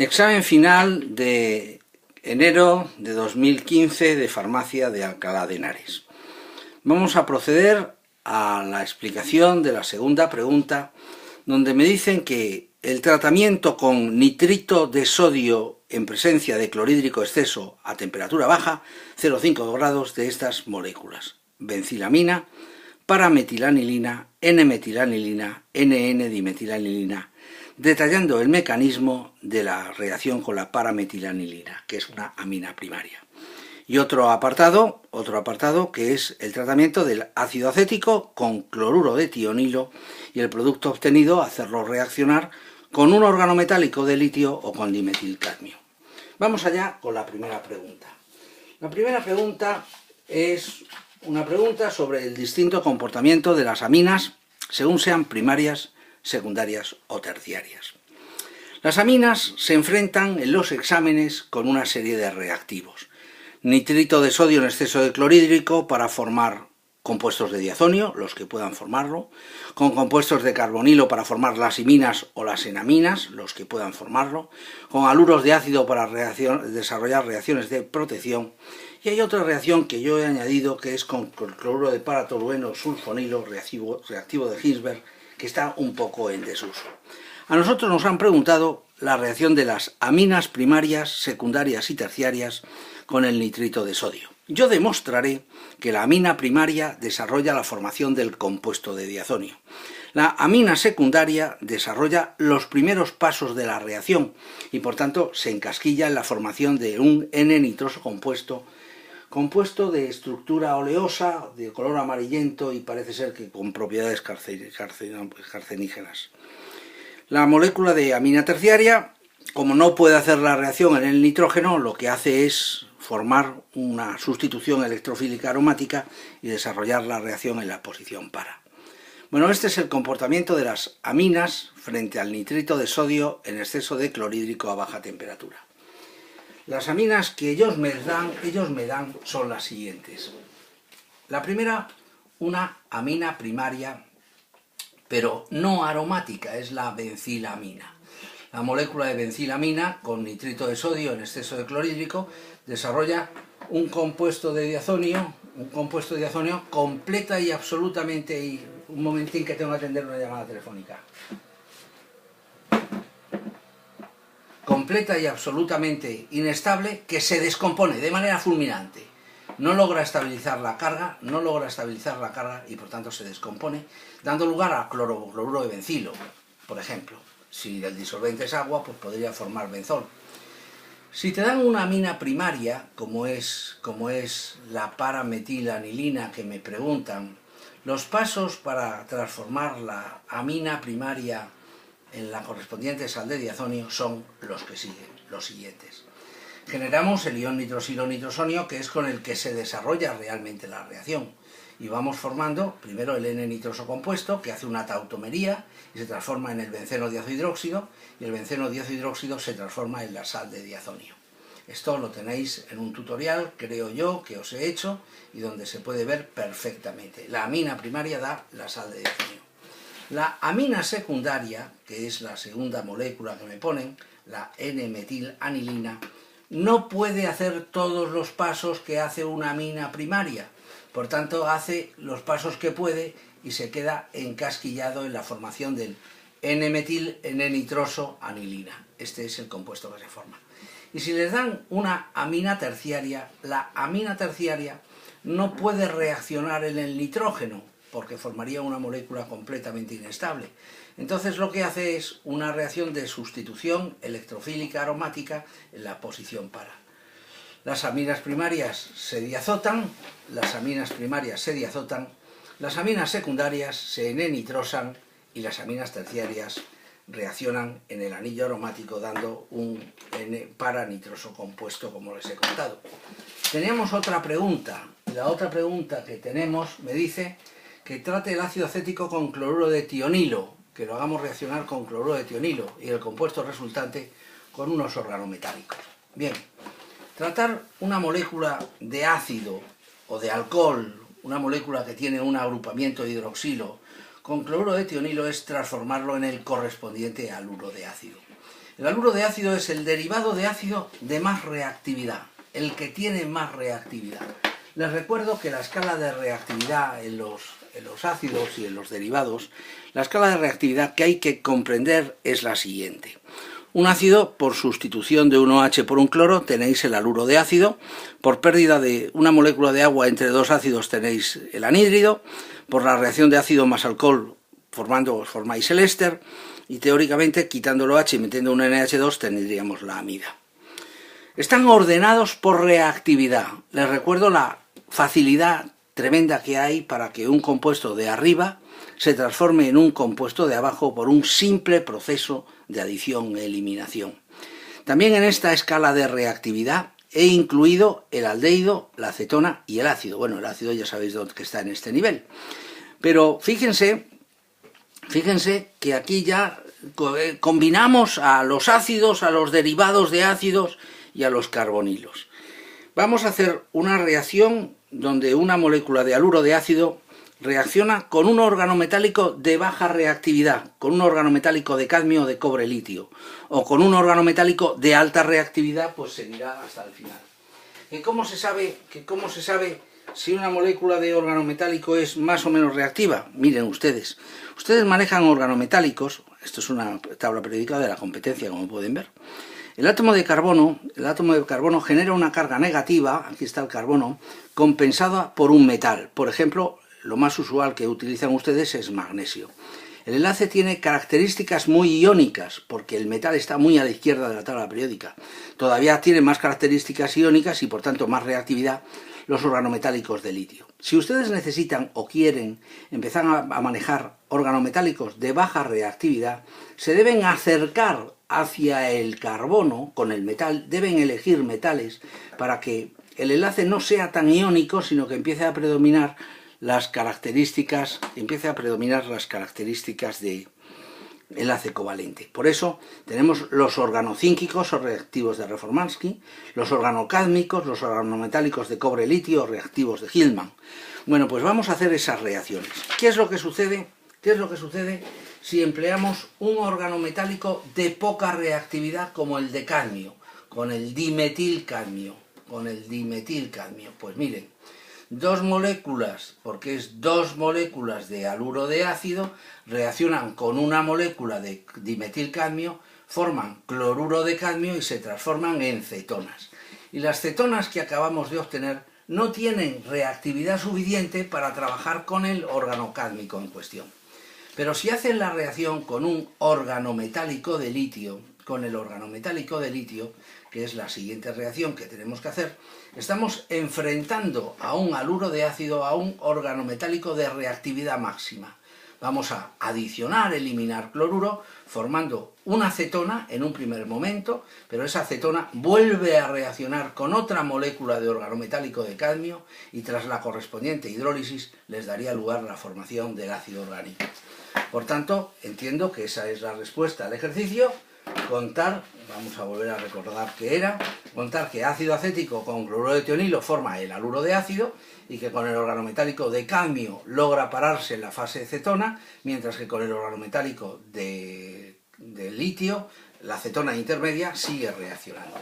Examen final de enero de 2015 de Farmacia de Alcalá de Henares. Vamos a proceder a la explicación de la segunda pregunta, donde me dicen que el tratamiento con nitrito de sodio en presencia de clorhídrico exceso a temperatura baja, 0,5 grados, de estas moléculas: benzilamina, parametilanilina, N-metilanilina, NN-dimetilanilina, detallando el mecanismo de la reacción con la parametilanilina, que es una amina primaria. Y otro apartado que es el tratamiento del ácido acético con cloruro de tionilo y el producto obtenido hacerlo reaccionar con un organometálico de litio o con dimetilcadmio. Vamos allá con la primera pregunta. La primera pregunta es una pregunta sobre el distinto comportamiento de las aminas según sean primarias, secundarias o terciarias. Las aminas se enfrentan en los exámenes con una serie de reactivos: nitrito de sodio en exceso de clorhídrico para formar compuestos de diazonio, los que puedan formarlo, con compuestos de carbonilo para formar las iminas o las enaminas, los que puedan formarlo, con haluros de ácido para desarrollar reacciones de protección. Y hay otra reacción que yo he añadido, que es con cloruro de paratolueno sulfonilo, reactivo de Ginsberg, que está un poco en desuso. A nosotros nos han preguntado la reacción de las aminas primarias, secundarias y terciarias con el nitrito de sodio. Yo demostraré que la amina primaria desarrolla la formación del compuesto de diazonio. La amina secundaria desarrolla los primeros pasos de la reacción y por tanto se encasquilla en la formación de un N-nitroso compuesto de estructura oleosa, de color amarillento y parece ser que con propiedades carcenígenas. La molécula de amina terciaria, como no puede hacer la reacción en el nitrógeno, lo que hace es formar una sustitución electrofílica aromática y desarrollar la reacción en la posición para. Bueno, este es el comportamiento de las aminas frente al nitrito de sodio en exceso de clorhídrico a baja temperatura. Las aminas que ellos me dan son las siguientes. La primera, una amina primaria, pero no aromática, es la benzilamina. La molécula de benzilamina con nitrito de sodio en exceso de clorhídrico desarrolla un compuesto de diazonio completa y absolutamente... Y un momentín que tengo que atender una llamada telefónica. Completa y absolutamente inestable, que se descompone de manera fulminante. No logra estabilizar la carga y por tanto se descompone, dando lugar a cloruro de bencilo, por ejemplo. Si el disolvente es agua, pues podría formar benzol. Si te dan una amina primaria, como es la parametilanilina que me preguntan, los pasos para transformar la amina primaria en la correspondiente sal de diazonio son los que siguen, los siguientes. Generamos el ion nitrosilo-nitrosonio, que es con el que se desarrolla realmente la reacción. Y vamos formando primero el N-nitroso compuesto, que hace una tautomería y se transforma en el benceno diazohidróxido, y el benceno diazohidróxido se transforma en la sal de diazonio. Esto lo tenéis en un tutorial, creo yo, que os he hecho y donde se puede ver perfectamente. La amina primaria da la sal de diazonio. La amina secundaria, que es la segunda molécula que me ponen, la N-metilanilina, no puede hacer todos los pasos que hace una amina primaria. Por tanto, hace los pasos que puede y se queda encasquillado en la formación del N-metil N-nitroso anilina. Este es el compuesto que se forma. Y si les dan una amina terciaria, la amina terciaria no puede reaccionar en el nitrógeno, porque formaría una molécula completamente inestable. Entonces lo que hace es una reacción de sustitución electrofílica aromática en la posición para. Las aminas primarias se diazotan, las aminas secundarias se N-nitrosan y las aminas terciarias reaccionan en el anillo aromático dando un N-paranitroso compuesto, como les he contado. Teníamos otra pregunta, y la otra pregunta que tenemos me dice que trate el ácido acético con cloruro de tionilo, que lo hagamos reaccionar con cloruro de tionilo y el compuesto resultante con unos organometálicos. Bien, tratar una molécula de ácido o de alcohol, una molécula que tiene un agrupamiento de hidroxilo, con cloruro de tionilo es transformarlo en el correspondiente haluro de ácido. El haluro de ácido es el derivado de ácido de más reactividad, el que tiene más reactividad. Les recuerdo que la escala de reactividad en los ácidos y en los derivados, la escala de reactividad que hay que comprender es la siguiente. Un ácido, por sustitución de un OH por un cloro, tenéis el haluro de ácido. Por pérdida de una molécula de agua entre dos ácidos tenéis el anhídrido. Por la reacción de ácido más alcohol formáis el éster. Y teóricamente, quitando el OH y metiendo un NH2, tendríamos la amida. Están ordenados por reactividad. Les recuerdo la facilidad tremenda que hay para que un compuesto de arriba se transforme en un compuesto de abajo por un simple proceso de adición e eliminación. También en esta escala de reactividad he incluido el aldehído, la acetona y el ácido. Bueno, el ácido ya sabéis dónde está en este nivel. Pero fíjense que aquí ya combinamos a los ácidos, a los derivados de ácidos y a los carbonilos. Vamos a hacer una reacción donde una molécula de haluro de ácido reacciona con un organometálico de baja reactividad, con un organometálico de cadmio o de cobre litio, o con un organometálico de alta reactividad, pues seguirá hasta el final. ¿Cómo se sabe si una molécula de organometálico es más o menos reactiva? Miren ustedes manejan organometálicos, esto es una tabla periódica de la competencia, como pueden ver. El átomo de carbono genera una carga negativa, aquí está el carbono, compensada por un metal. Por ejemplo, lo más usual que utilizan ustedes es magnesio. El enlace tiene características muy iónicas, porque el metal está muy a la izquierda de la tabla periódica. Todavía tiene más características iónicas y por tanto más reactividad los organometálicos de litio. Si ustedes necesitan o quieren empezar a manejar organometálicos de baja reactividad, se deben acercar hacia el carbono con el metal, deben elegir metales para que el enlace no sea tan iónico, sino que empiece a predominar las características de enlace covalente. Por eso tenemos los organocínquicos o reactivos de Reformansky, los organocádmicos, los organometálicos de cobre-litio o reactivos de Hillman. Bueno, pues vamos a hacer esas reacciones. ¿Qué es lo que sucede si empleamos un organometálico de poca reactividad como el de cadmio, con el dimetilcadmio? Pues miren, dos moléculas de haluro de ácido reaccionan con una molécula de dimetilcadmio, forman cloruro de cadmio y se transforman en cetonas. Y las cetonas que acabamos de obtener no tienen reactividad suficiente para trabajar con el organocádmico en cuestión. Pero si hacen la reacción con un organometálico de litio, que es la siguiente reacción que tenemos que hacer, estamos enfrentando a un haluro de ácido a un organometálico de reactividad máxima. Vamos a adicionar, eliminar cloruro, formando una acetona en un primer momento, pero esa acetona vuelve a reaccionar con otra molécula de organometálico de cadmio y tras la correspondiente hidrólisis les daría lugar a la formación del ácido orgánico. Por tanto, entiendo que esa es la respuesta al ejercicio. Contar, vamos a volver a recordar qué era, contar que ácido acético con cloruro de tionilo forma el haluro de ácido y que con el organometálico de cadmio logra pararse en la fase cetona, mientras que con el organometálico de litio la cetona intermedia sigue reaccionando.